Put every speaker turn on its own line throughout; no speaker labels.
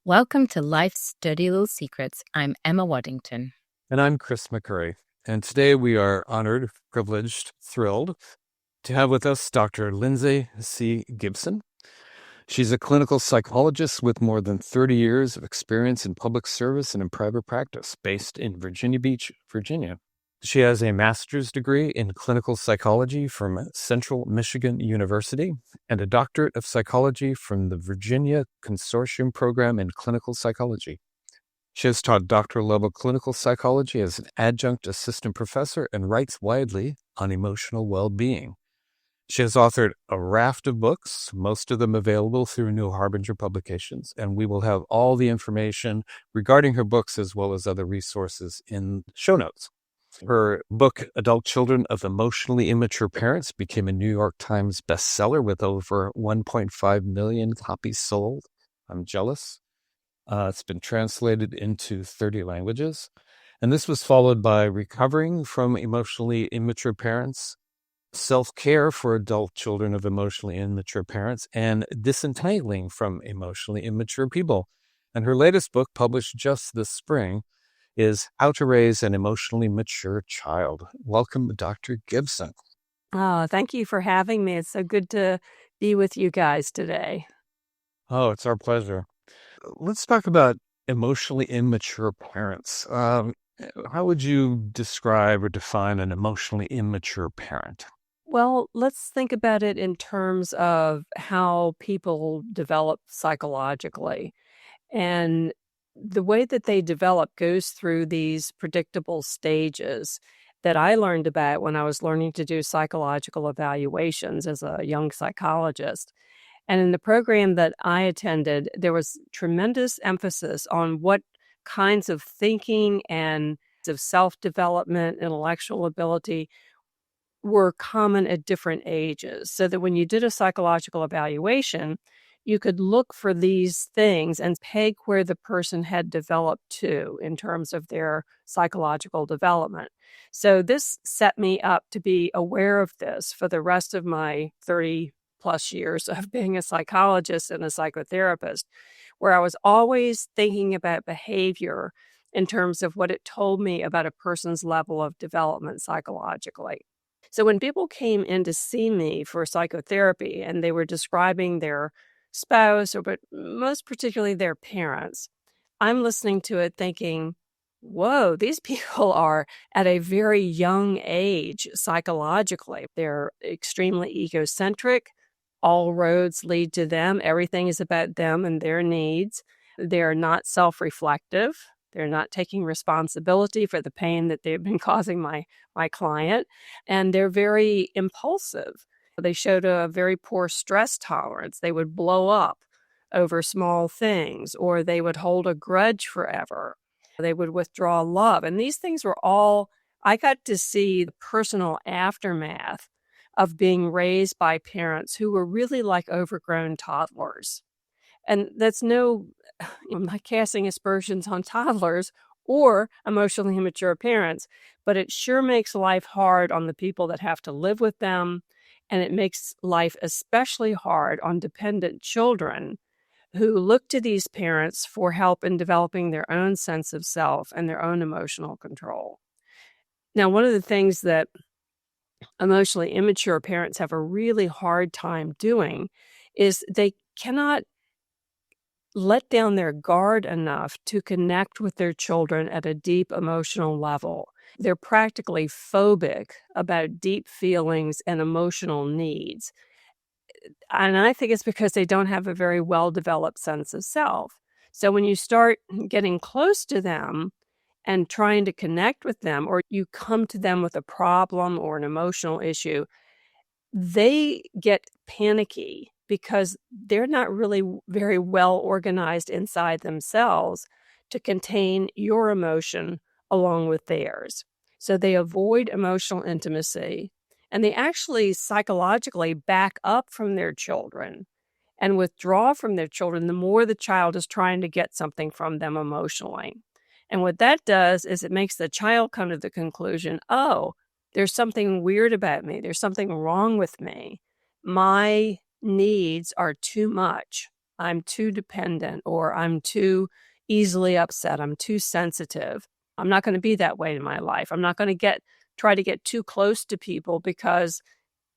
Welcome to Life's Dirty Little Secrets. I'm Emma Waddington.
And I'm Chris McCurry. And today we are honored, privileged, thrilled to have with us Dr. Lindsay C. Gibson. She's a clinical psychologist with more than 30 years of experience in public service and in private practice, based in Virginia Beach, Virginia. She has a master's degree in clinical psychology from Central Michigan University and a doctorate of psychology from the Virginia Consortium Program in Clinical Psychology. She has taught doctoral-level clinical psychology as an adjunct assistant professor and writes widely on emotional well-being. She has authored a raft of books, most of them available through New Harbinger Publications, and we will have all the information regarding her books as well as other resources in show notes. Her book, Adult Children of Emotionally Immature Parents, became a New York Times bestseller with over 1.5 million copies sold. I'm jealous. It's been translated into 30 languages. And this was followed by Recovering from Emotionally Immature Parents, Self-Care for Adult Children of Emotionally Immature Parents, and Disentangling from Emotionally Immature People. And her latest book, published just this spring, is How to Raise an Emotionally Mature Child. Welcome, Dr. Gibson.
Oh, thank you for having me. It's so good to be with you guys today.
Oh, it's our pleasure. Let's talk about emotionally immature parents. How would you describe or define an emotionally immature parent?
Well, let's think about it in terms of how people develop psychologically. And the way that they develop goes through these predictable stages that I learned about when I was learning to do psychological evaluations as a young psychologist. And in the program that I attended, there was tremendous emphasis on what kinds of thinking and of self-development, intellectual ability were common at different ages. So that when you did a psychological evaluation, you could look for these things and peg where the person had developed to in terms of their psychological development. So this set me up to be aware of this for the rest of my 30 plus years of being a psychologist and a psychotherapist, where I was always thinking about behavior in terms of what it told me about a person's level of development psychologically. So when people came in to see me for psychotherapy and they were describing their spouse or but most particularly their parents, I'm listening to it thinking, whoa, these people are at a very young age psychologically. They're extremely egocentric. All roads lead to them. Everything is about them and their needs. They're not self-reflective. They're not taking responsibility for the pain that they've been causing my client. And they're very impulsive. They showed a very poor stress tolerance. They would blow up over small things, or they would hold a grudge forever. They would withdraw love. And these things were all, I got to see the personal aftermath of being raised by parents who were really like overgrown toddlers. And that's I'm not casting aspersions on toddlers or emotionally immature parents, but it sure makes life hard on the people that have to live with them. And it makes life especially hard on dependent children who look to these parents for help in developing their own sense of self and their own emotional control. Now, one of the things that emotionally immature parents have a really hard time doing is they cannot let down their guard enough to connect with their children at a deep emotional level. They're practically phobic about deep feelings and emotional needs. And I think it's because they don't have a very well-developed sense of self. So when you start getting close to them and trying to connect with them, or you come to them with a problem or an emotional issue, they get panicky because they're not really very well organized inside themselves to contain your emotion along with theirs. So they avoid emotional intimacy, and they actually psychologically back up from their children and withdraw from their children the more the child is trying to get something from them emotionally. And what that does is it makes the child come to the conclusion, oh, there's something weird about me. There's something wrong with me. My needs are too much. I'm too dependent, or I'm too easily upset, I'm too sensitive. I'm not going to be that way in my life. I'm not going to try to get too close to people because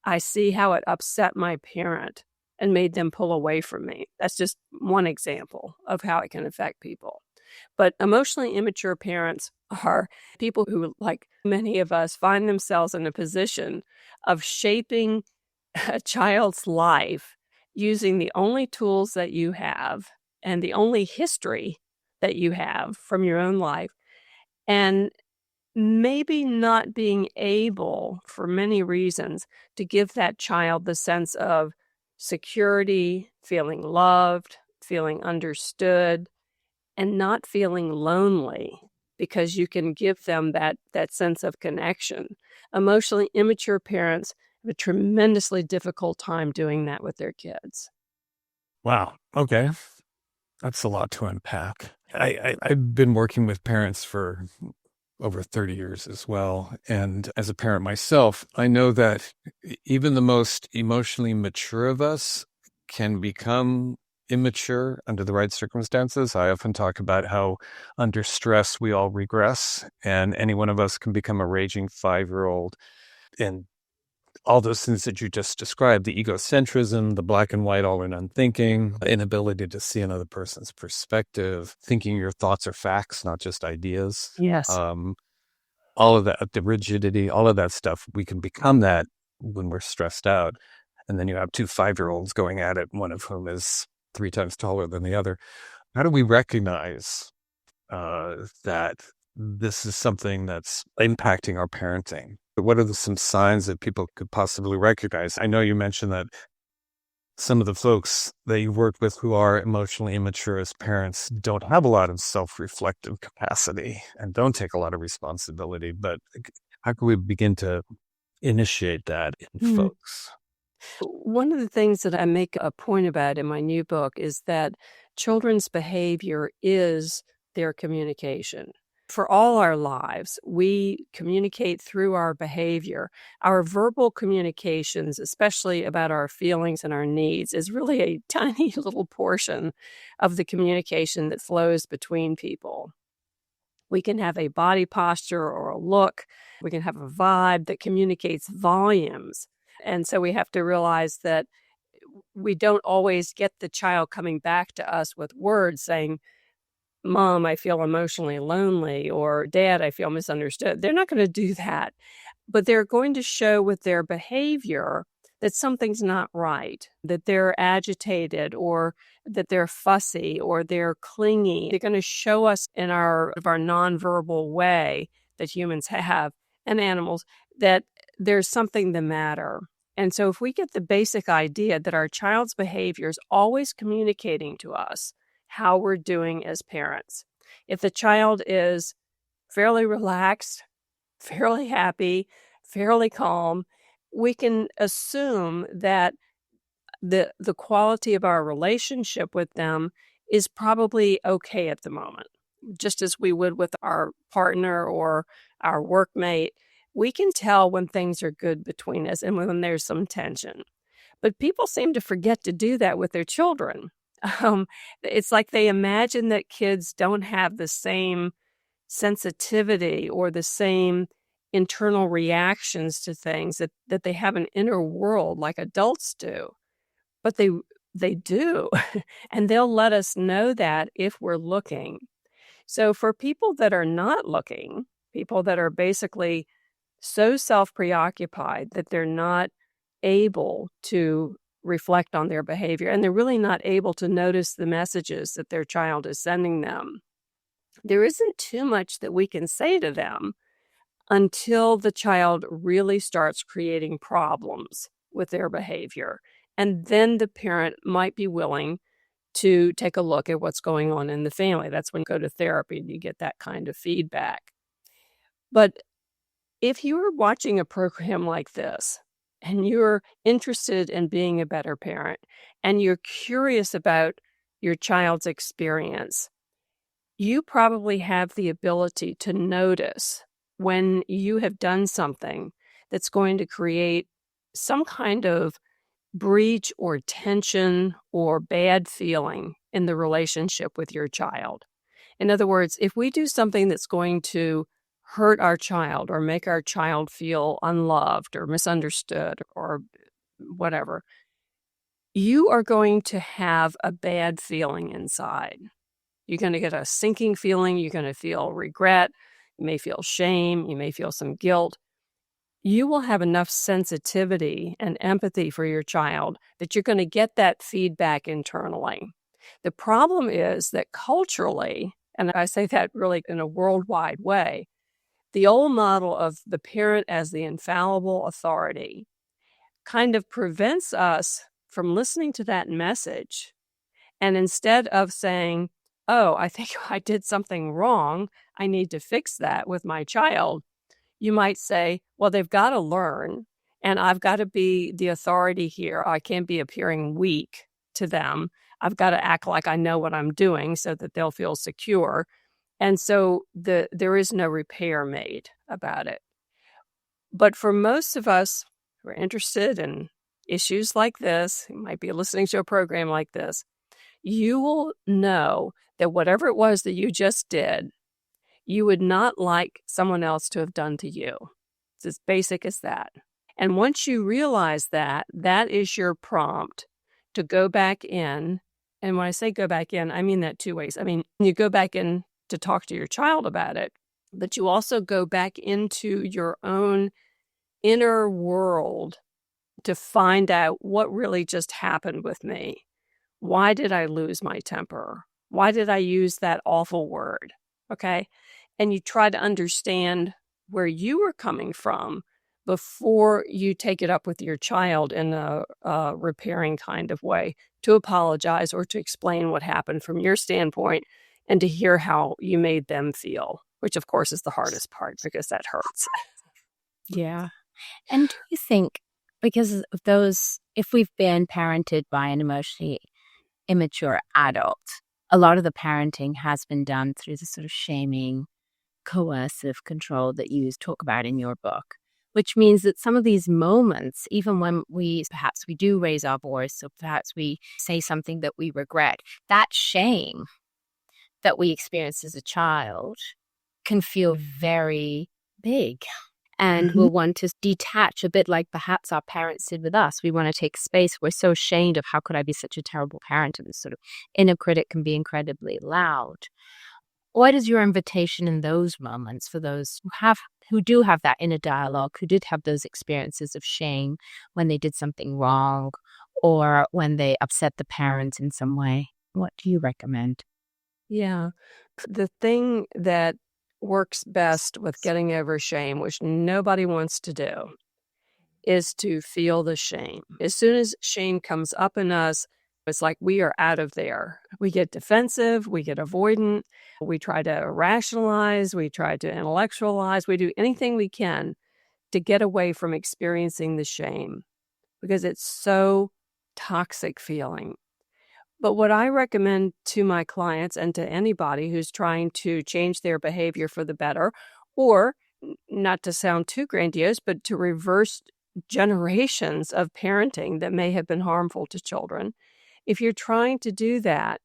I see how it upset my parent and made them pull away from me. That's just one example of how it can affect people. But emotionally immature parents are people who, like many of us, find themselves in a position of shaping a child's life using the only tools that you have and the only history that you have from your own life, and maybe not being able, for many reasons, to give that child the sense of security, feeling loved, feeling understood, and not feeling lonely, because you can give them that sense of connection. Emotionally immature parents have a tremendously difficult time doing that with their kids.
Wow. Okay. That's a lot to unpack. I've been working with parents for over 30 years as well. And as a parent myself, I know that even the most emotionally mature of us can become immature under the right circumstances. I often talk about how under stress we all regress, and any one of us can become a raging 5-year-old. And all those things that you just described, the egocentrism, the black and white, all or none thinking, the inability to see another person's perspective, thinking your thoughts are facts, not just ideas.
Yes.
All of that, the rigidity, all of that stuff, we can become that when we're stressed out. And then you have 2 5-year-olds going at it, one of whom is 3 times taller than the other. How do we recognize that this is something that's impacting our parenting? What are some signs that people could possibly recognize? I know you mentioned that some of the folks that you work with who are emotionally immature as parents don't have a lot of self-reflective capacity and don't take a lot of responsibility. But how can we begin to initiate that in folks?
One of the things that I make a point about in my new book is that children's behavior is their communication. For all our lives, we communicate through our behavior. Our verbal communications, especially about our feelings and our needs, is really a tiny little portion of the communication that flows between people. We can have a body posture or a look. We can have a vibe that communicates volumes. And so we have to realize that we don't always get the child coming back to us with words saying, Mom, I feel emotionally lonely, or Dad, I feel misunderstood. They're not going to do that, but they're going to show with their behavior that something's not right, that they're agitated, or that they're fussy, or they're clingy. They're going to show us in our nonverbal way that humans have and animals that there's something the matter. And so if we get the basic idea that our child's behavior is always communicating to us how we're doing as parents. If the child is fairly relaxed, fairly happy, fairly calm, we can assume that the quality of our relationship with them is probably okay at the moment. Just as we would with our partner or our workmate, we can tell when things are good between us and when there's some tension. But people seem to forget to do that with their children. It's like they imagine that kids don't have the same sensitivity or the same internal reactions to things, that they have an inner world like adults do. But they do, and they'll let us know that if we're looking. So for people that are not looking, people that are basically so self-preoccupied that they're not able to reflect on their behavior, and they're really not able to notice the messages that their child is sending them, there isn't too much that we can say to them until the child really starts creating problems with their behavior. And then the parent might be willing to take a look at what's going on in the family. That's when you go to therapy and you get that kind of feedback. But if you are watching a program like this and you're interested in being a better parent and you're curious about your child's experience, you probably have the ability to notice when you have done something that's going to create some kind of breach or tension or bad feeling in the relationship with your child. In other words, if we do something that's going to hurt our child or make our child feel unloved or misunderstood or whatever, you are going to have a bad feeling inside. You're going to get a sinking feeling. You're going to feel regret. You may feel shame. You may feel some guilt. You will have enough sensitivity and empathy for your child that you're going to get that feedback internally. The problem is that culturally, and I say that really in a worldwide way, the old model of the parent as the infallible authority kind of prevents us from listening to that message. And instead of saying, oh, I think I did something wrong, I need to fix that with my child, you might say, well, they've got to learn, and I've got to be the authority here. I can't be appearing weak to them. I've got to act like I know what I'm doing so that they'll feel secure. And so there is no repair made about it. But for most of us who are interested in issues like this, who might be listening to a program like this, you will know that whatever it was that you just did, you would not like someone else to have done to you. It's as basic as that. And once you realize that, that is your prompt to go back in. And when I say go back in, I mean that two ways. I mean, you go back in to talk to your child about it, but you also go back into your own inner world to find out what really just happened with me. Why did I lose my temper? Why did I use that awful word? Okay. And you try to understand where you were coming from before you take it up with your child in a repairing kind of way to apologize or to explain what happened from your standpoint and to hear how you made them feel, which of course is the hardest part because that hurts.
Yeah. And do you think, because of those, if we've been parented by an emotionally immature adult, a lot of the parenting has been done through the sort of shaming, coercive control that you talk about in your book, which means that some of these moments, even when perhaps we do raise our voice or perhaps we say something that we regret, that shame that we experienced as a child can feel very big. And we'll want to detach a bit like perhaps our parents did with us. We want to take space. We're so ashamed of how could I be such a terrible parent? And this sort of inner critic can be incredibly loud. What is your invitation in those moments for those who do have that inner dialogue, who did have those experiences of shame when they did something wrong or when they upset the parents in some way? What do you recommend?
Yeah. The thing that works best with getting over shame, which nobody wants to do, is to feel the shame. As soon as shame comes up in us, it's like we are out of there. We get defensive, we get avoidant, we try to rationalize, we try to intellectualize, we do anything we can to get away from experiencing the shame because it's so toxic feeling. But what I recommend to my clients and to anybody who's trying to change their behavior for the better, or not to sound too grandiose, but to reverse generations of parenting that may have been harmful to children, if you're trying to do that,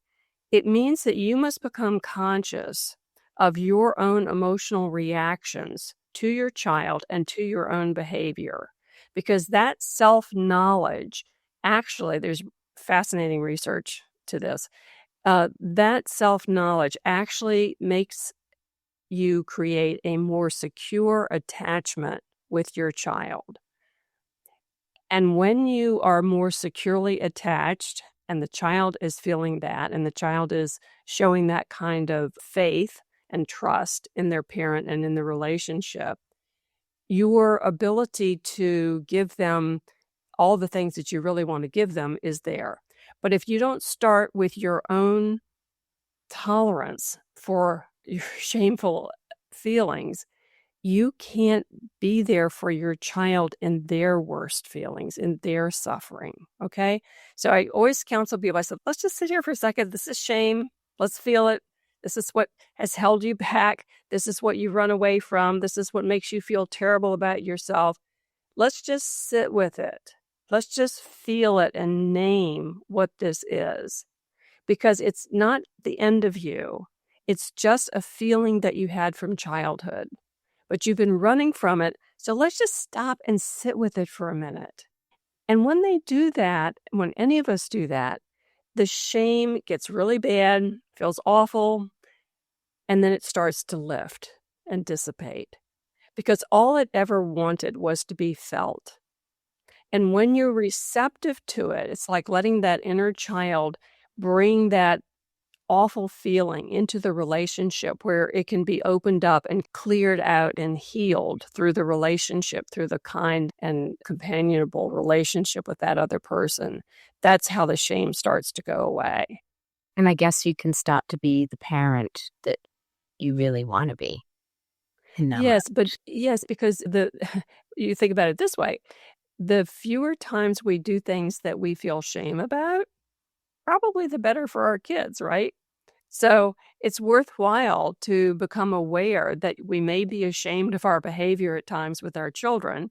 it means that you must become conscious of your own emotional reactions to your child and to your own behavior. Because that self-knowledge, actually, there's fascinating research to this, that self-knowledge actually makes you create a more secure attachment with your child. And when you are more securely attached and the child is feeling that and the child is showing that kind of faith and trust in their parent and in the relationship, your ability to give them all the things that you really want to give them is there. But if you don't start with your own tolerance for your shameful feelings, you can't be there for your child in their worst feelings, in their suffering, okay? So I always counsel people, I said, let's just sit here for a second. This is shame. Let's feel it. This is what has held you back. This is what you run away from. This is what makes you feel terrible about yourself. Let's just sit with it Let's just feel it and name what this is, because it's not the end of you. It's just a feeling that you had from childhood, but you've been running from it. So let's just stop and sit with it for a minute. And when they do that, when any of us do that, the shame gets really bad, feels awful, and then it starts to lift and dissipate, because all it ever wanted was to be felt. And when you're receptive to it, it's like letting that inner child bring that awful feeling into the relationship, where it can be opened up and cleared out and healed through the relationship, through the kind and companionable relationship with that other person. That's how the shame starts to go away.
And I guess you can start to be the parent that you really want to be.
Yes, because you think about it this way. The fewer times we do things that we feel shame about, probably the better for our kids, right? So it's worthwhile to become aware that we may be ashamed of our behavior at times with our children,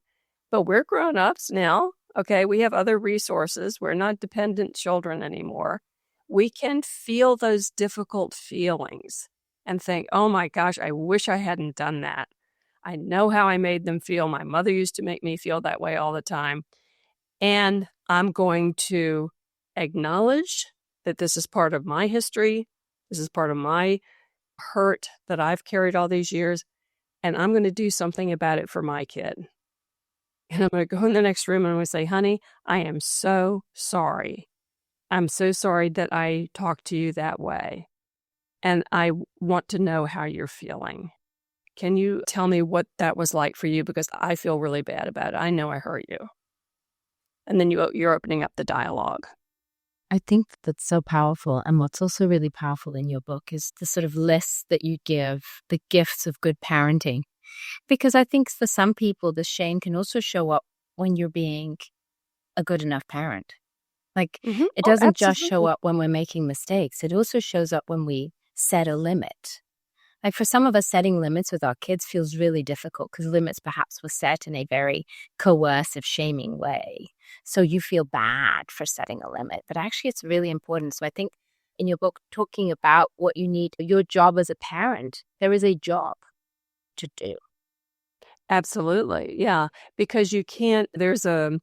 but we're grown-ups now, okay? We have other resources. We're not dependent children anymore. We can feel those difficult feelings and think, oh my gosh, I wish I hadn't done that. I know how I made them feel. My mother used to make me feel that way all the time. And I'm going to acknowledge that this is part of my history. This is part of my hurt that I've carried all these years. And I'm going to do something about it for my kid. And I'm going to go in the next room and I'm going to say, honey, I am so sorry. I'm so sorry that I talked to you that way. And I want to know how you're feeling. Can you tell me what that was like for you? Because I feel really bad about it. I know I hurt you. And then you're opening up the dialogue.
I think that's so powerful. And what's also really powerful in your book is the sort of list that you give, the gifts of good parenting. Because I think for some people, the shame can also show up when you're being a good enough parent. Like, it doesn't just show up when we're making mistakes. It also shows up when we set a limit. Like, for some of us, setting limits with our kids feels really difficult because limits perhaps were set in a very coercive, shaming way. So you feel bad for setting a limit. But actually, it's really important. So I think in your book, talking about what you need, your job as a parent, there is a job to do.
Absolutely. Yeah. Because you can't, there's a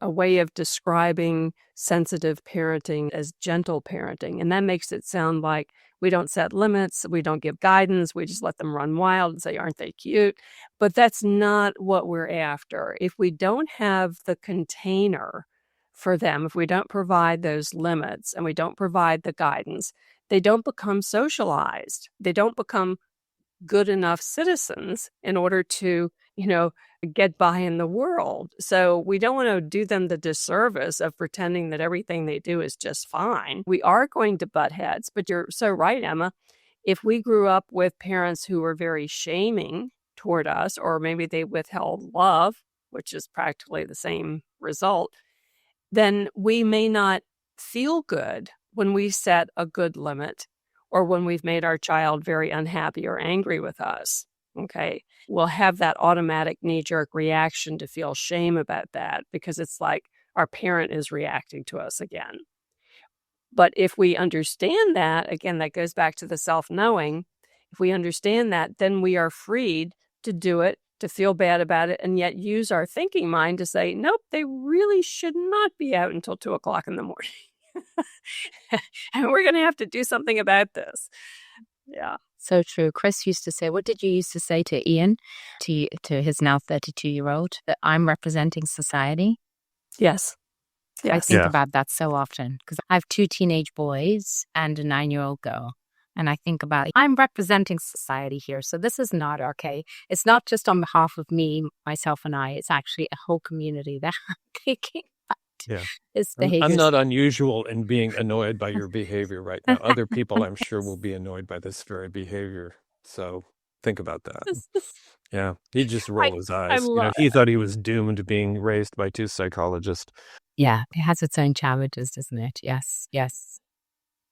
way of describing sensitive parenting as gentle parenting. And that makes it sound like we don't set limits, we don't give guidance, we just let them run wild and say, aren't they cute? But that's not what we're after. If we don't have the container for them, if we don't provide those limits and we don't provide the guidance, they don't become socialized. They don't become good enough citizens in order to, get by in the world. So we don't want to do them the disservice of pretending that everything they do is just fine. We are going to butt heads, but you're so right, Emma. If we grew up with parents who were very shaming toward us, or maybe they withheld love, which is practically the same result, then we may not feel good when we set a good limit or when we've made our child very unhappy or angry with us. Okay, we'll have that automatic knee-jerk reaction to feel shame about that because it's like our parent is reacting to us again. But if we understand that, again, that goes back to the self-knowing. If we understand that, then we are freed to do it, to feel bad about it, and yet use our thinking mind to say, nope, they really should not be out until 2 o'clock in the morning. And we're going to have to do something about this. Yeah.
So true. Chris used to say, what did you used to say to Ian, to his now 32-year-old, that I'm representing society?
Yes.
I think about that so often because I have 2 teenage boys and a 9-year-old girl. And I think about, I'm representing society here. So this is not okay. It's not just on behalf of me, myself, and I. It's actually a whole community that I'm thinking about.
I'm not unusual in being annoyed by your behavior right now. Other people, I'm sure, will be annoyed by this very behavior. So think about that. Yeah. He'd just roll his eyes. He thought he was doomed to being raised by 2 psychologists.
Yeah. It has its own challenges, doesn't it? Yes. Yes.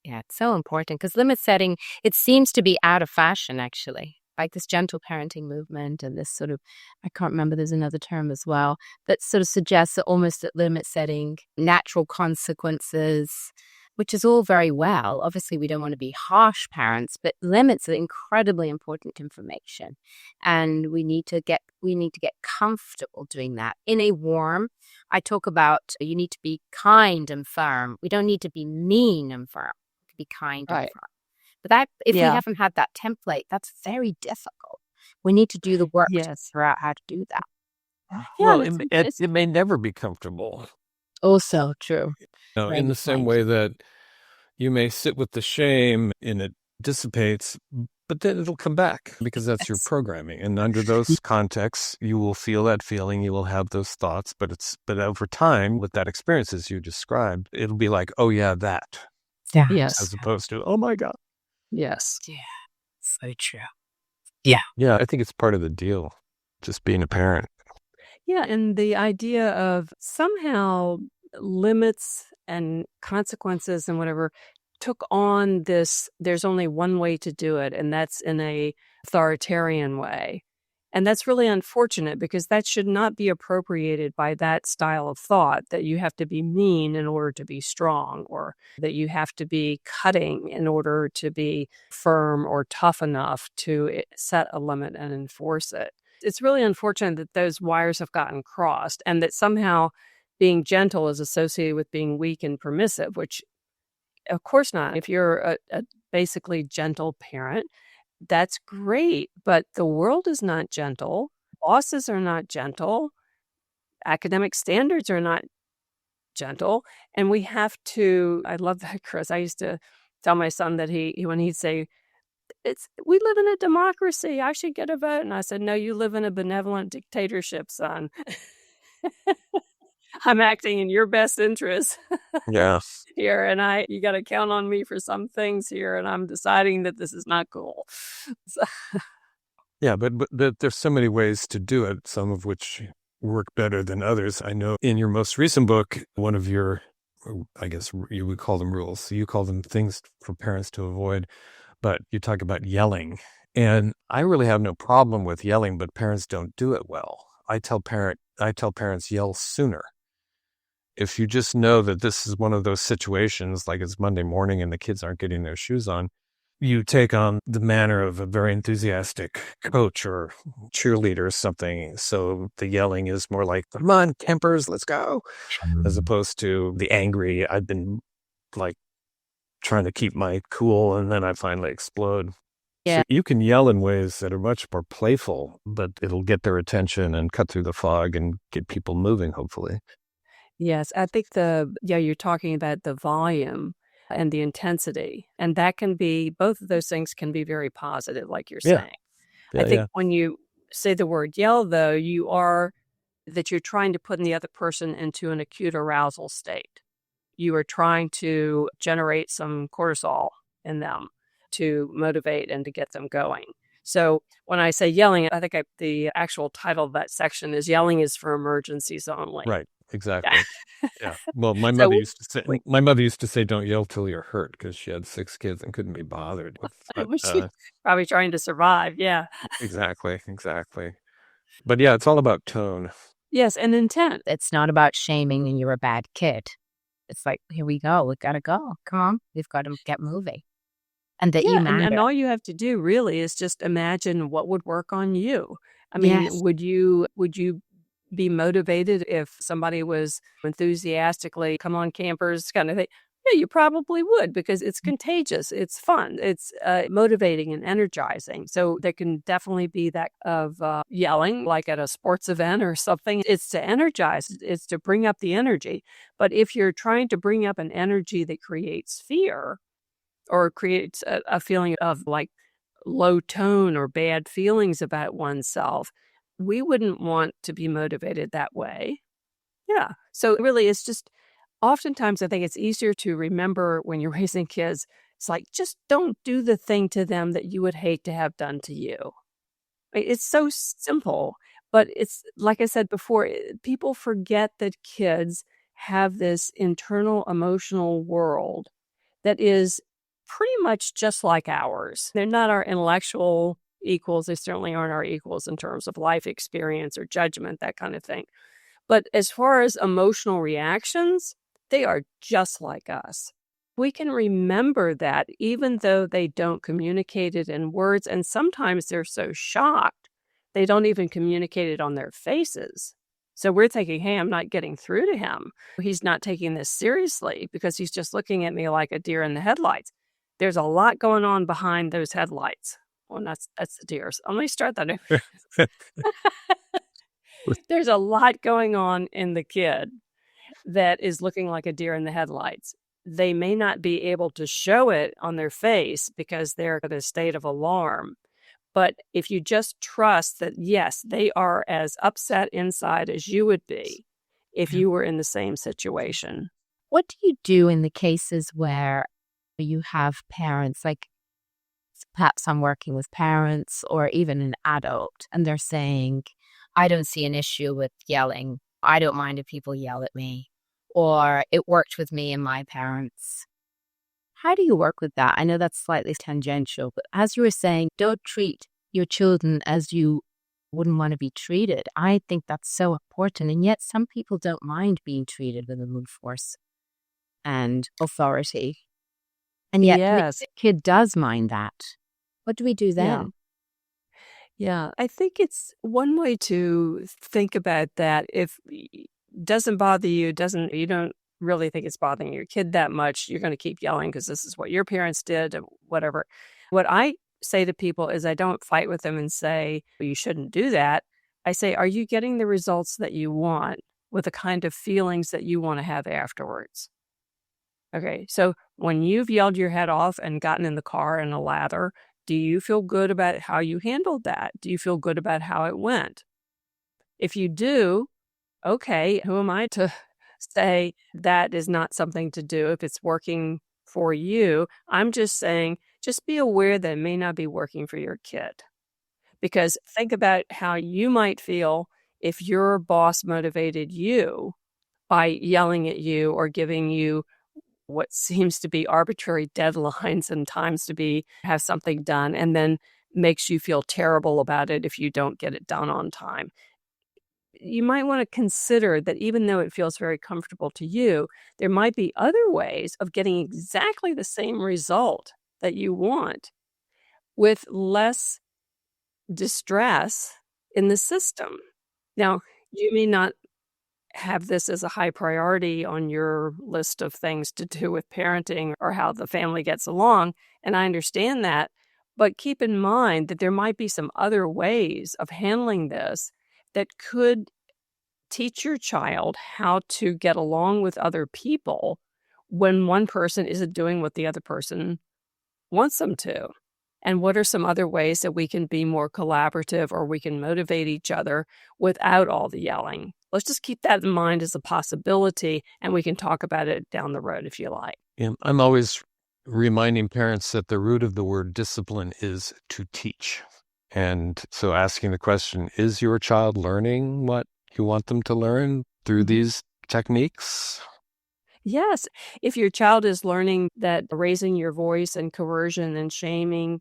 Yeah. It's so important because limit setting, it seems to be out of fashion, actually. like this gentle parenting movement and this sort of, I can't remember, there's another term as well, that sort of suggests that almost that limit setting, natural consequences, which is all very well. Obviously, we don't want to be harsh parents, but limits are incredibly important information. And we need to get comfortable doing that in a warm. I talk about you need to be kind and firm. We don't need to be mean and firm. We can be kind and
Right.
firm. But that, if we
Yeah.
haven't had that template, that's very difficult. We need to do the work to
Yes.
figure out how to do that.
Well,
Yeah,
it may never be comfortable.
also true.
No,
Very
in the
good
same
point.
way that you may sit with the shame and it dissipates, but then it'll come back because that's your
Yes.
programming. And under those contexts, you will feel that feeling, you will have those thoughts, but over time, with that experience as you described, it'll be like, oh yeah, that,
Yeah.
Yes.
as opposed to, oh my God.
Yes.
Yeah. So true. Yeah.
Yeah, I think it's part of the deal, just being a parent.
Yeah, and the idea of somehow limits and consequences and whatever took on this, there's only one way to do it, and that's in a authoritarian way. And that's really unfortunate because that should not be appropriated by that style of thought, that you have to be mean in order to be strong, or that you have to be cutting in order to be firm or tough enough to set a limit and enforce it. It's really unfortunate that those wires have gotten crossed and that somehow being gentle is associated with being weak and permissive, which of course not. If you're a basically gentle parent, that's great, but the world is not gentle. Bosses are not gentle. Academic standards are not gentle. And we have to, I love that, Chris. I used to tell my son that when he'd say, we live in a democracy, I should get a vote. And I said, no, you live in a benevolent dictatorship, son. I'm acting in your best interest
Yeah.
here, and you got to count on me for some things here, and I'm deciding that this is not cool. So,
Yeah, but there's so many ways to do it, some of which work better than others. I know in your most recent book, one of your, I guess you would call them rules. So you call them things for parents to avoid, but you talk about yelling. And I really have no problem with yelling, but parents don't do it well. I tell parents yell sooner. If you just know that this is one of those situations, like it's Monday morning and the kids aren't getting their shoes on, you take on the manner of a very enthusiastic coach or cheerleader or something. So the yelling is more like, come on, campers, let's go, as opposed to the angry, I've been like trying to keep my cool and then I finally explode.
Yeah.
So you can yell in ways that are much more playful, but it'll get their attention and cut through the fog and get people moving, hopefully.
yes, I think you're talking about the volume and the intensity, and that can be, both of those things can be very positive, like you're
Yeah.
saying.
Yeah,
I think
yeah.
when you say the word yell, though, you're trying to put the other person into an acute arousal state. You are trying to generate some cortisol in them to motivate and to get them going. So when I say yelling, I think the actual title of that section is "Yelling is for emergencies only."
Right. Exactly. Yeah. Well, my
So
mother used to say, don't yell till you're hurt, because she had 6 kids and couldn't be bothered. But,
she's probably trying to survive. Yeah.
exactly. But yeah, it's all about tone.
Yes, and intent.
It's not about shaming and you're a bad kid. It's like, here we go. We've got to go. Come on. We've got to get moving. And that you
Yeah, and
matter.
all you have to do really is just imagine what would work on you. I mean,
Yes.
would you be motivated if somebody was enthusiastically, come on campers kind of thing? Yeah, you probably would, because it's contagious. It's fun. It's motivating and energizing. So there can definitely be that of yelling, like at a sports event or something. It's to energize. It's to bring up the energy. But if you're trying to bring up an energy that creates fear or creates a feeling of like low tone or bad feelings about oneself, we wouldn't want to be motivated that way. Yeah. So really, it's just, oftentimes I think it's easier to remember when you're raising kids. It's like, just don't do the thing to them that you would hate to have done to you. It's so simple, but it's like I said before, people forget that kids have this internal emotional world that is pretty much just like ours. They're not our intellectual, equals. They certainly aren't our equals in terms of life experience or judgment, that kind of thing. But as far as emotional reactions, they are just like us. We can remember that even though they don't communicate it in words, and sometimes they're so shocked, they don't even communicate it on their faces. So we're thinking, hey, I'm not getting through to him. He's not taking this seriously because he's just looking at me like a deer in the headlights. There's a lot going on behind those headlights. Well, that's the deers. Let me start that over. There's a lot going on in the kid that is looking like a deer in the headlights. They may not be able to show it on their face because they're in a state of alarm. But if you just trust that, yes, they are as upset inside as you would be if you were in the same situation.
What do you do in the cases where you have parents, like perhaps I'm working with parents or even an adult, and they're saying, I don't see an issue with yelling. I don't mind if people yell at me. Or it worked with me and my parents. How do you work with that? I know that's slightly tangential, but as you were saying, don't treat your children as you wouldn't want to be treated. I think that's so important. And yet some people don't mind being treated with a little force and authority. And yet the kid does mind that. What do we do then?
Yeah, I think it's one way to think about that. If it doesn't bother you, you don't really think it's bothering your kid that much, you're going to keep yelling because this is what your parents did, or whatever. What I say to people is I don't fight with them and say, well, you shouldn't do that. I say, are you getting the results that you want with the kind of feelings that you want to have afterwards? Okay, so when you've yelled your head off and gotten in the car in a lather, do you feel good about how you handled that? Do you feel good about how it went? If you do, okay, who am I to say that is not something to do if it's working for you? I'm just saying, just be aware that it may not be working for your kid. Because think about how you might feel if your boss motivated you by yelling at you or giving you what seems to be arbitrary deadlines and times to have something done, and then makes you feel terrible about it if you don't get it done on time. You might want to consider that even though it feels very comfortable to you, there might be other ways of getting exactly the same result that you want with less distress in the system. Now, you may not have this as a high priority on your list of things to do with parenting or how the family gets along, and I understand that, but keep in mind that there might be some other ways of handling this that could teach your child how to get along with other people when one person isn't doing what the other person wants them to. And what are some other ways that we can be more collaborative or we can motivate each other without all the yelling? Let's just keep that in mind as a possibility, and we can talk about it down the road if you like.
Yeah, I'm always reminding parents that the root of the word discipline is to teach. And so asking the question, is your child learning what you want them to learn through these techniques?
Yes. If your child is learning that raising your voice and coercion and shaming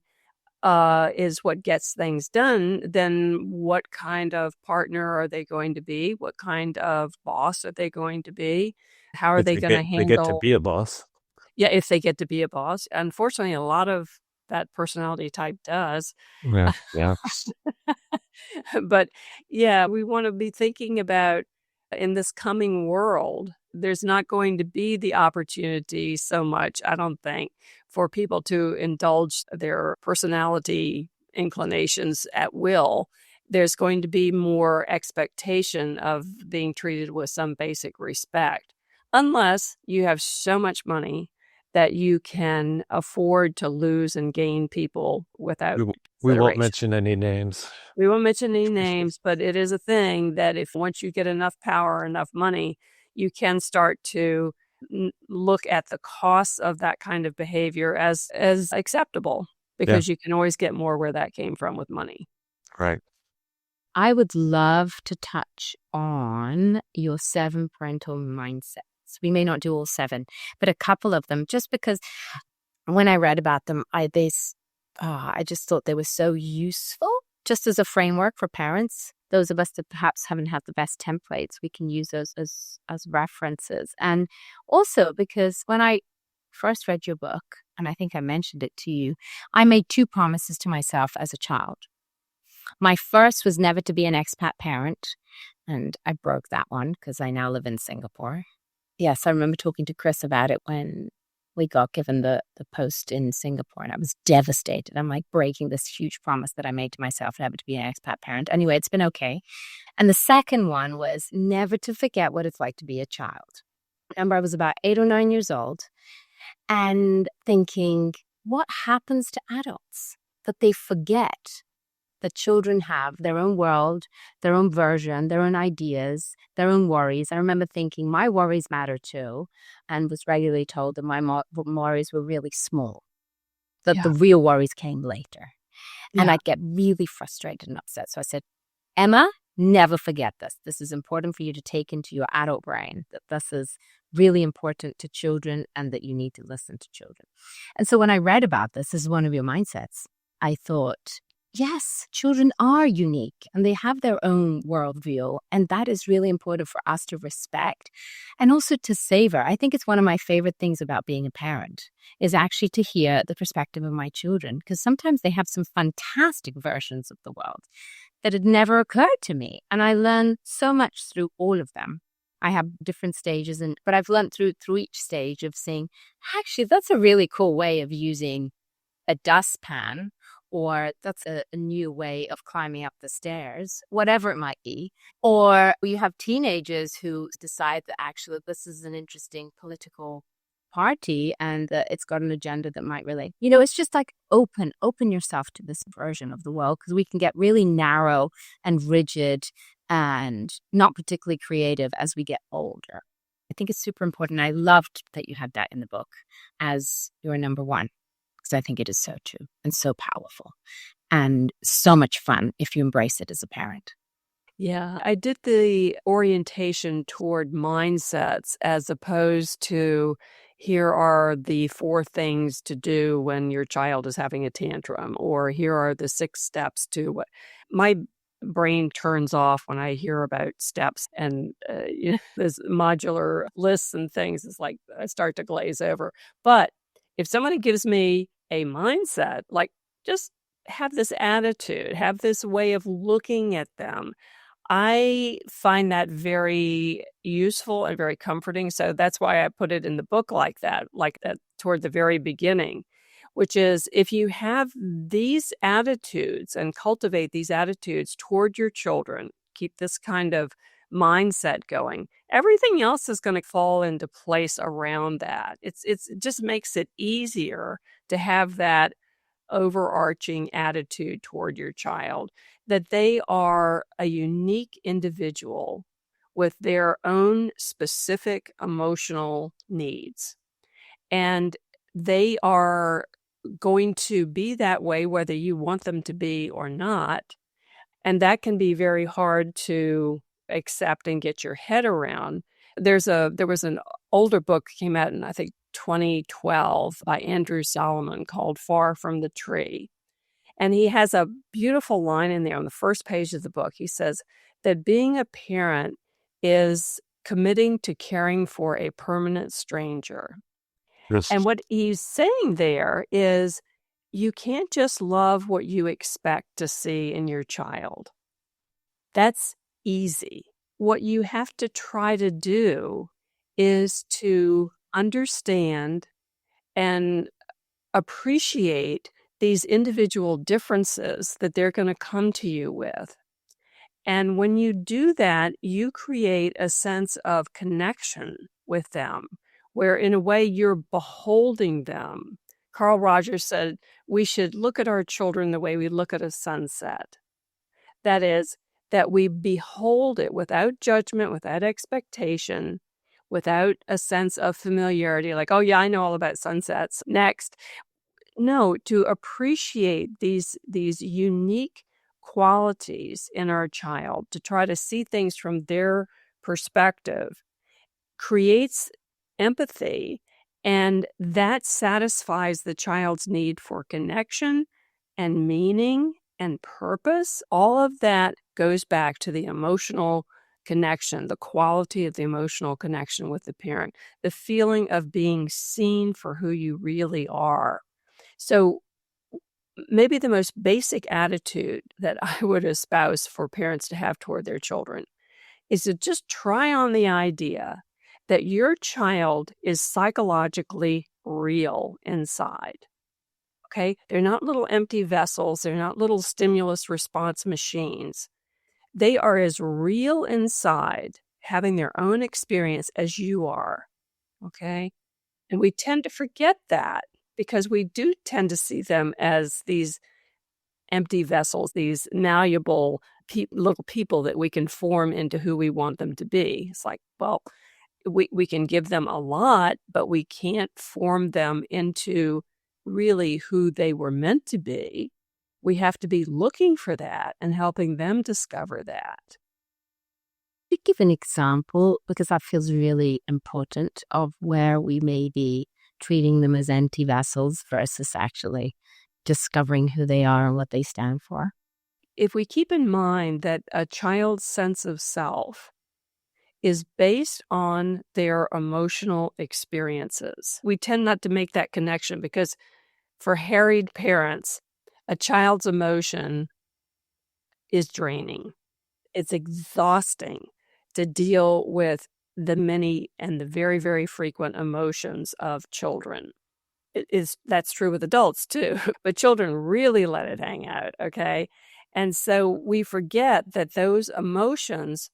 is what gets things done, then what kind of partner are they going to be? What kind of boss are they going to be? How are they going to handle...
They get to be a boss.
Yeah, if they get to be a boss. Unfortunately, a lot of that personality type does.
Yeah.
But yeah, we want to be thinking about in this coming world, there's not going to be the opportunity so much, I don't think, for people to indulge their personality inclinations at will. There's going to be more expectation of being treated with some basic respect, unless you have so much money that you can afford to lose and gain people without
we won't mention any names.
We won't mention any names, but it is a thing that if once you get enough power, enough money, you can start to look at the costs of that kind of behavior as acceptable, because you can always get more where that came from with money.
Right.
I would love to touch on your 7 parental mindsets. We may not do all 7, but a couple of them, just because when I read about them, I just thought they were so useful just as a framework for parents. Those of us that perhaps haven't had the best templates, we can use those as references. And also because when I first read your book, and I think I mentioned it to you, I made 2 promises to myself as a child. My first was never to be an expat parent, and I broke that one because I now live in Singapore. Yes, I remember talking to Chris about it when we got given the post in Singapore, and I was devastated. I'm like breaking this huge promise that I made to myself never to be an expat parent. Anyway, it's been okay. And the second one was never to forget what it's like to be a child. I remember I was about 8 or 9 years old and thinking, what happens to adults that they forget that children have their own world, their own version, their own ideas, their own worries. I remember thinking my worries matter too, and was regularly told that my worries were really small, that the real worries came later. And I'd get really frustrated and upset. So I said, Emma, never forget this. This is important for you to take into your adult brain, that this is really important to children and that you need to listen to children. And so when I read about this as one of your mindsets, I thought, yes, children are unique and they have their own worldview. And that is really important for us to respect and also to savor. I think it's one of my favorite things about being a parent is actually to hear the perspective of my children, because sometimes they have some fantastic versions of the world that had never occurred to me. And I learn so much through all of them. I have different stages, but I've learned through each stage of saying, actually, that's a really cool way of using a dustpan, or that's a new way of climbing up the stairs, whatever it might be. Or you have teenagers who decide that actually this is an interesting political party and that it's got an agenda that might relate. It's just like open yourself to this version of the world, because we can get really narrow and rigid and not particularly creative as we get older. I think it's super important. I loved that you had that in the book as your number one, because I think it is so true and so powerful and so much fun if you embrace it as a parent.
Yeah, I did the orientation toward mindsets as opposed to here are the 4 things to do when your child is having a tantrum, or here are the 6 steps to what. My brain turns off when I hear about steps and this modular lists and things. It's like I start to glaze over. But if somebody gives me a mindset, like just have this attitude, have this way of looking at them, I find that very useful and very comforting. So that's why I put it in the book like that toward the very beginning, which is if you have these attitudes and cultivate these attitudes toward your children, keep this kind of mindset going, everything else is going to fall into place around that. It just makes it easier to have that overarching attitude toward your child, that they are a unique individual with their own specific emotional needs. And they are going to be that way whether you want them to be or not. And that can be very hard to accept and get your head around. There was an older book came out in, I think, 2012 by Andrew Solomon called Far from the Tree. And he has a beautiful line in there on the first page of the book. He says that being a parent is committing to caring for a permanent stranger.
Yes.
And what he's saying there is you can't just love what you expect to see in your child. That's easy. What you have to try to do is to understand and appreciate these individual differences that they're going to come to you with. And when you do that, you create a sense of connection with them, where in a way you're beholding them. Carl Rogers said, we should look at our children the way we look at a sunset. That is, that we behold it without judgment, without expectation, without a sense of familiarity, like, oh yeah, I know all about sunsets. Next. No, to appreciate these unique qualities in our child, to try to see things from their perspective, creates empathy, and that satisfies the child's need for connection, and meaning and purpose, all of that goes back to the emotional connection, the quality of the emotional connection with the parent, the feeling of being seen for who you really are. So maybe the most basic attitude that I would espouse for parents to have toward their children is to just try on the idea that your child is psychologically real inside. Okay? They're not little empty vessels. They're not little stimulus response machines. They are as real inside, having their own experience as you are. Okay? And we tend to forget that because we do tend to see them as these empty vessels, these malleable little people that we can form into who we want them to be. It's like, well, we can give them a lot, but we can't form them into really who they were meant to be. We have to be looking for that and helping them discover that.
To give an example, because that feels really important, of where we may be treating them as empty vessels versus actually discovering who they are and what they stand for.
If we keep in mind that a child's sense of self is based on their emotional experiences, we tend not to make that connection because for harried parents, a child's emotion is draining. It's exhausting to deal with the many and the very, very frequent emotions of children. That's true with adults too, but children really let it hang out, okay? And so we forget that those emotions,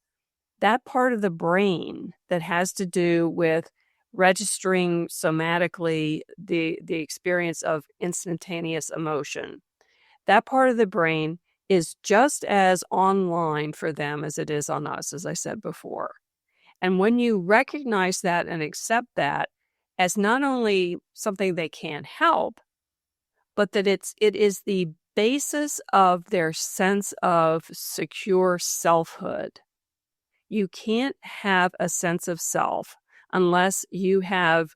that part of the brain that has to do with registering somatically the experience of instantaneous emotion, that part of the brain is just as online for them as it is on us, as I said before. And when you recognize that and accept that as not only something they can't help, but that it is the basis of their sense of secure selfhood. You can't have a sense of self unless you have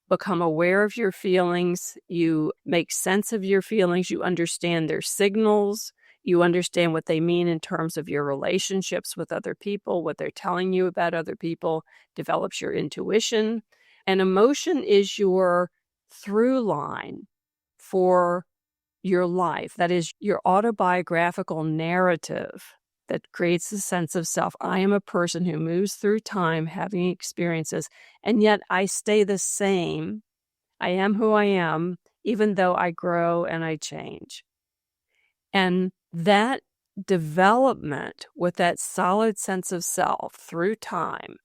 become aware of your feelings, you make sense of your feelings, you understand their signals, you understand what they mean in terms of your relationships with other people, what they're telling you about other people, develops your intuition. And emotion is your through line for your life. That is your autobiographical narrative that creates a sense of self. I am a person who moves through time having experiences, and yet I stay the same. I am who I am, even though I grow and I change. And that development with that solid sense of self through time,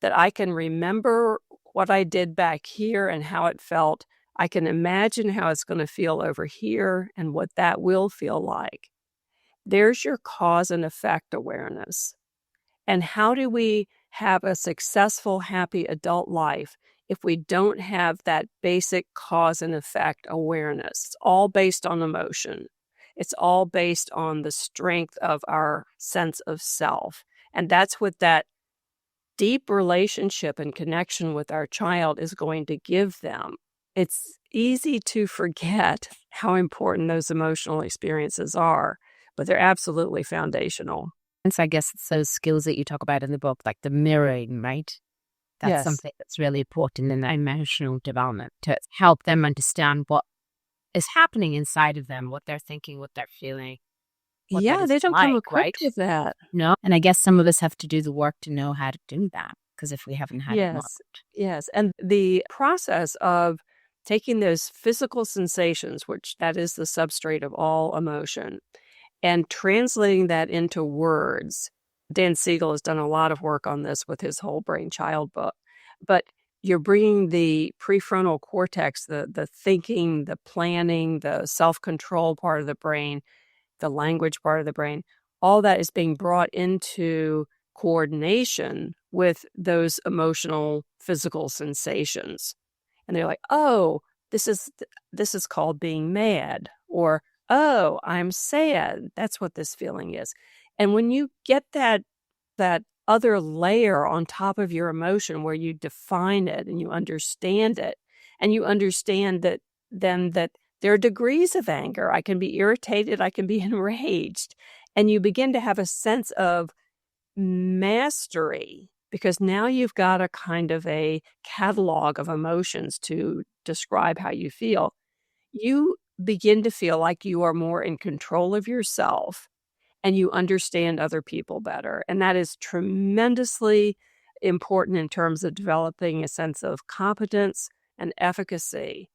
that I can remember what I did back here and how it felt. I can imagine how it's going to feel over here and what that will feel like. There's your cause and effect awareness. And how do we have a successful, happy adult life if we don't have that basic cause and effect awareness? It's all based on emotion. It's all based on the strength of our sense of self. And that's what that deep relationship and connection with our child is going to give them. It's easy to forget how important those emotional experiences are, but they're absolutely foundational.
And so I guess it's those skills that you talk about in the book, like the mirroring, right? That's
Yes.
something that's really important in their emotional development, to help them understand what is happening inside of them, what they're thinking, what they're feeling. What
Yeah, they don't come equipped
right?
with that.
No. And I guess some of us have to do the work to know how to do that, because if we haven't had it modeled.
Yes. And the process of taking those physical sensations, which that is the substrate of all emotion, and translating that into words. Dan Siegel has done a lot of work on this with his Whole Brain Child book. But you're bringing the prefrontal cortex, the thinking, the planning, the self-control part of the brain, the language part of the brain, all that is being brought into coordination with those emotional, physical sensations. And they're like, oh, this is called being mad, or oh, I'm sad. That's what this feeling is. And when you get that other layer on top of your emotion where you define it and you understand it, and you understand that then that There are degrees of anger. I can be irritated. I can be enraged. And you begin to have a sense of mastery because now you've got a kind of a catalog of emotions to describe how you feel. You begin to feel like you are more in control of yourself and you understand other people better. And that is tremendously important in terms of developing a sense of competence and efficacy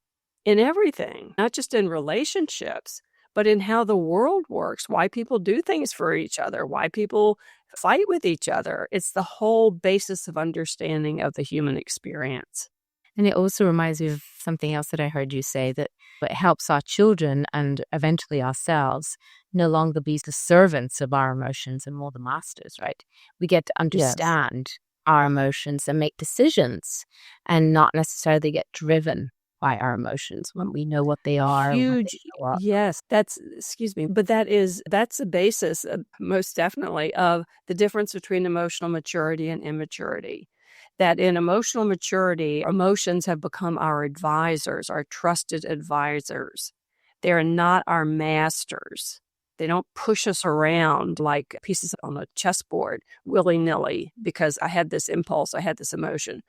in everything, not just in relationships, but in how the world works, why people do things for each other, why people fight with each other. It's the whole basis of understanding of the human experience.
And it also reminds me of something else that I heard you say, that it helps our children and eventually ourselves no longer be the servants of our emotions and more the masters, right? We get to understand our emotions and make decisions and not necessarily get driven by our emotions when we know what they are.
Huge. Yes, that's the basis most definitely of the difference between emotional maturity and immaturity. That in emotional maturity, emotions have become our advisors, our trusted advisors. They're not our masters. They don't push us around like pieces on a chessboard willy-nilly because I had this impulse, I had this emotion.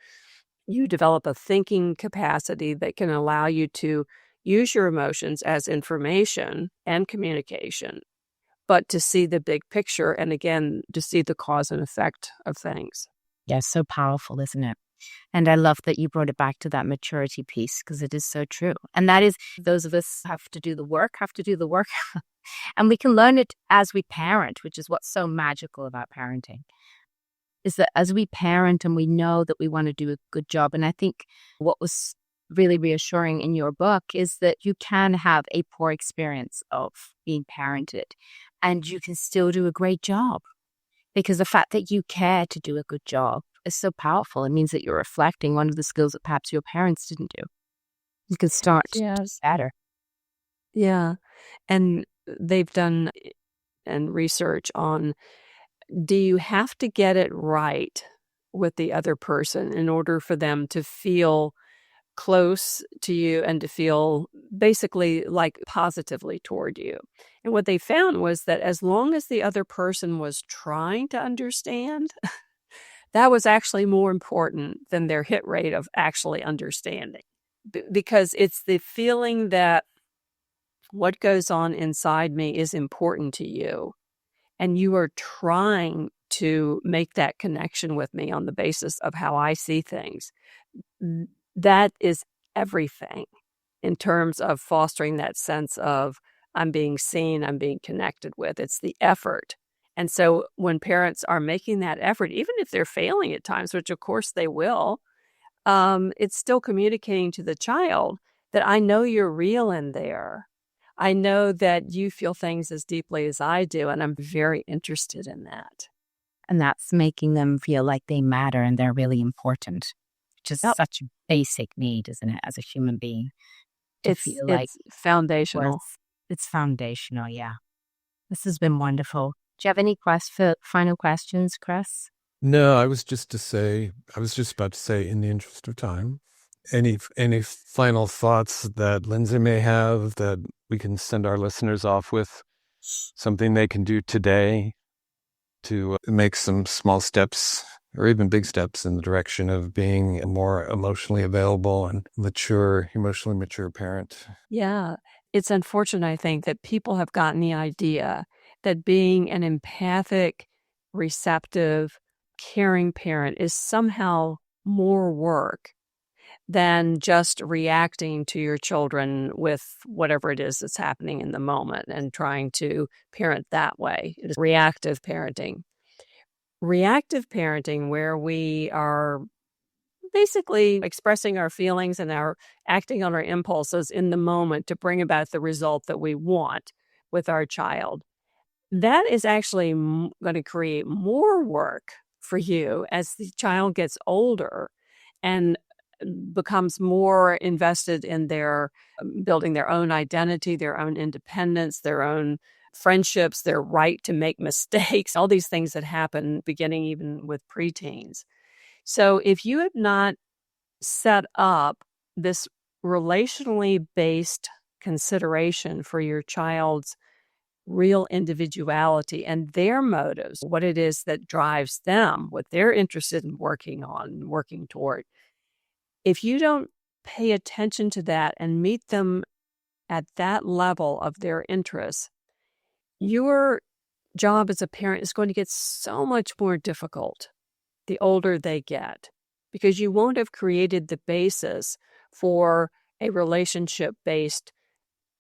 You develop a thinking capacity that can allow you to use your emotions as information and communication, but to see the big picture and, again, to see the cause and effect of things.
Yeah, so powerful, isn't it? And I love that you brought it back to that maturity piece because it is so true. And that is, those of us have to do the work. And we can learn it as we parent, which is what's so magical about parenting, is that as we parent and we know that we want to do a good job. And I think what was really reassuring in your book is that you can have a poor experience of being parented and you can still do a great job. Because the fact that you care to do a good job is so powerful. It means that you're reflecting one of the skills that perhaps your parents didn't do. You can start better.
Yeah. And they've done and research on, do you have to get it right with the other person in order for them to feel close to you and to feel basically like positively toward you? And what they found was that as long as the other person was trying to understand, that was actually more important than their hit rate of actually understanding. Because it's the feeling that what goes on inside me is important to you, and you are trying to make that connection with me on the basis of how I see things. That is everything in terms of fostering that sense of I'm being seen, I'm being connected with. It's the effort. And so when parents are making that effort, even if they're failing at times, which of course they will, it's still communicating to the child that I know you're real in there. I know that you feel things as deeply as I do, and I'm very interested in that.
And that's making them feel like they matter and they're really important, which is such a basic need, isn't it, as a human being?
It's foundational.
It's foundational, yeah. This has been wonderful. Do you have any final questions, Chris?
No, I was just about to say, in the interest of time, any final thoughts that Lindsay may have that we can send our listeners off with, something they can do today to make some small steps or even big steps in the direction of being a more emotionally available and emotionally mature parent?
Yeah. It's unfortunate, I think, that people have gotten the idea that being an empathic, receptive, caring parent is somehow more work than just reacting to your children with whatever it is that's happening in the moment and trying to parent that way. It is reactive parenting. Reactive parenting, where we are basically expressing our feelings and our acting on our impulses in the moment to bring about the result that we want with our child. That is actually going to create more work for you as the child gets older and becomes more invested in their building their own identity, their own independence, their own friendships, their right to make mistakes, all these things that happen beginning even with preteens. So if you have not set up this relationally based consideration for your child's real individuality and their motives, what it is that drives them, what they're interested in working on, working toward. If you don't pay attention to that and meet them at that level of their interests, your job as a parent is going to get so much more difficult the older they get, because you won't have created the basis for a relationship-based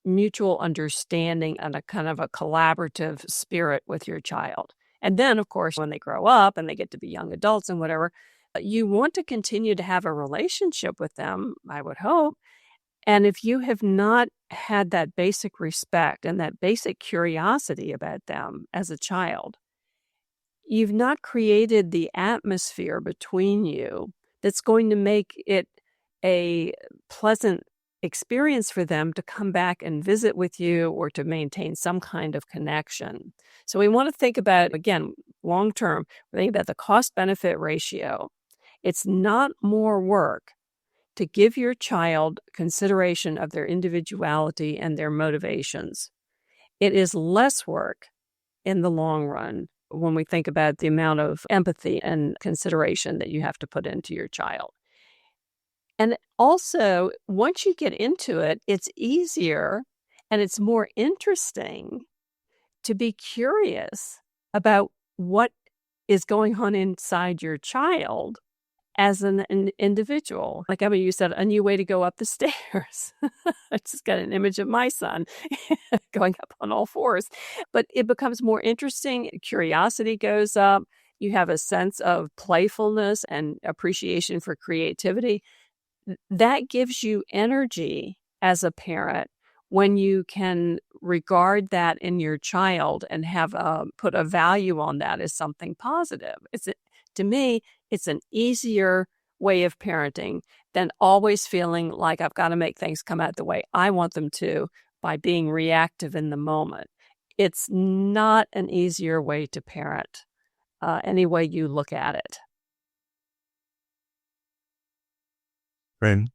mutual understanding and a kind of a collaborative spirit with your child. And then, of course, when they grow up and they get to be young adults and whatever, you want to continue to have a relationship with them, I would hope. And if you have not had that basic respect and that basic curiosity about them as a child, you've not created the atmosphere between you that's going to make it a pleasant experience for them to come back and visit with you or to maintain some kind of connection. So we want to think about, again, long term, we think about the cost-benefit ratio. It's not more work to give your child consideration of their individuality and their motivations. It is less work in the long run when we think about the amount of empathy and consideration that you have to put into your child. And also, once you get into it, it's easier and it's more interesting to be curious about what is going on inside your child as an individual. Like, I mean, you said, a new way to go up the stairs. I just got an image of my son going up on all fours. But it becomes more interesting. Curiosity goes up. You have a sense of playfulness and appreciation for creativity. That gives you energy as a parent when you can regard that in your child and have put a value on that as something positive. To me, it's an easier way of parenting than always feeling like I've got to make things come out the way I want them to by being reactive in the moment. It's not an easier way to parent, any way you look at it.
Right.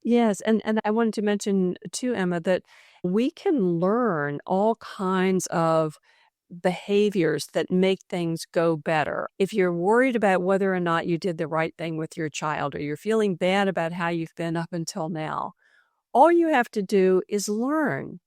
Yes, and I wanted to mention too, Emma, that we can learn all kinds of behaviors that make things go better. If you're worried about whether or not you did the right thing with your child, or you're feeling bad about how you've been up until now, all you have to do is learn.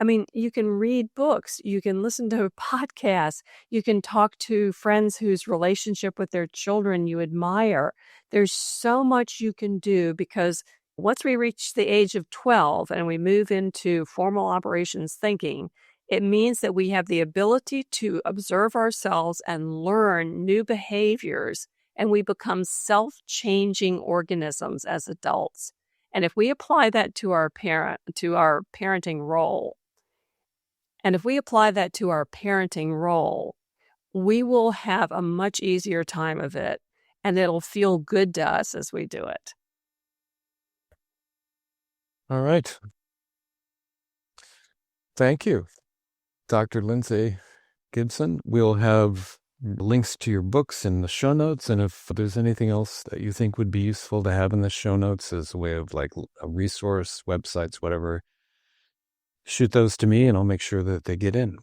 I mean, you can read books, you can listen to podcasts, you can talk to friends whose relationship with their children you admire. There's so much you can do, because once we reach the age of 12 and we move into formal operations thinking, it means that we have the ability to observe ourselves and learn new behaviors, and we become self-changing organisms as adults. And if we apply that to our parenting role, we will have a much easier time of it, and it'll feel good to us as we do it.
All right. Thank you, Dr. Lindsay Gibson. We'll have links to your books in the show notes, and if there's anything else that you think would be useful to have in the show notes as a way of like a resource, websites, whatever, shoot those to me and I'll make sure that they get in.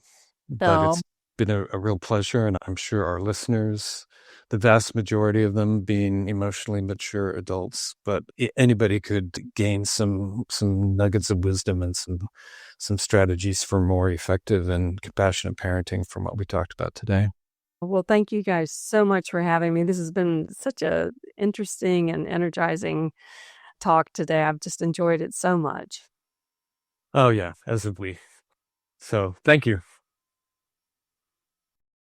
But it's been a real pleasure, and I'm sure our listeners, the vast majority of them being emotionally mature adults, but anybody could gain some nuggets of wisdom and some strategies for more effective and compassionate parenting from what we talked about today.
Well, thank you guys so much for having me. This has been such a interesting and energizing talk today. I've just enjoyed it so much.
Oh yeah, as have we. So thank you.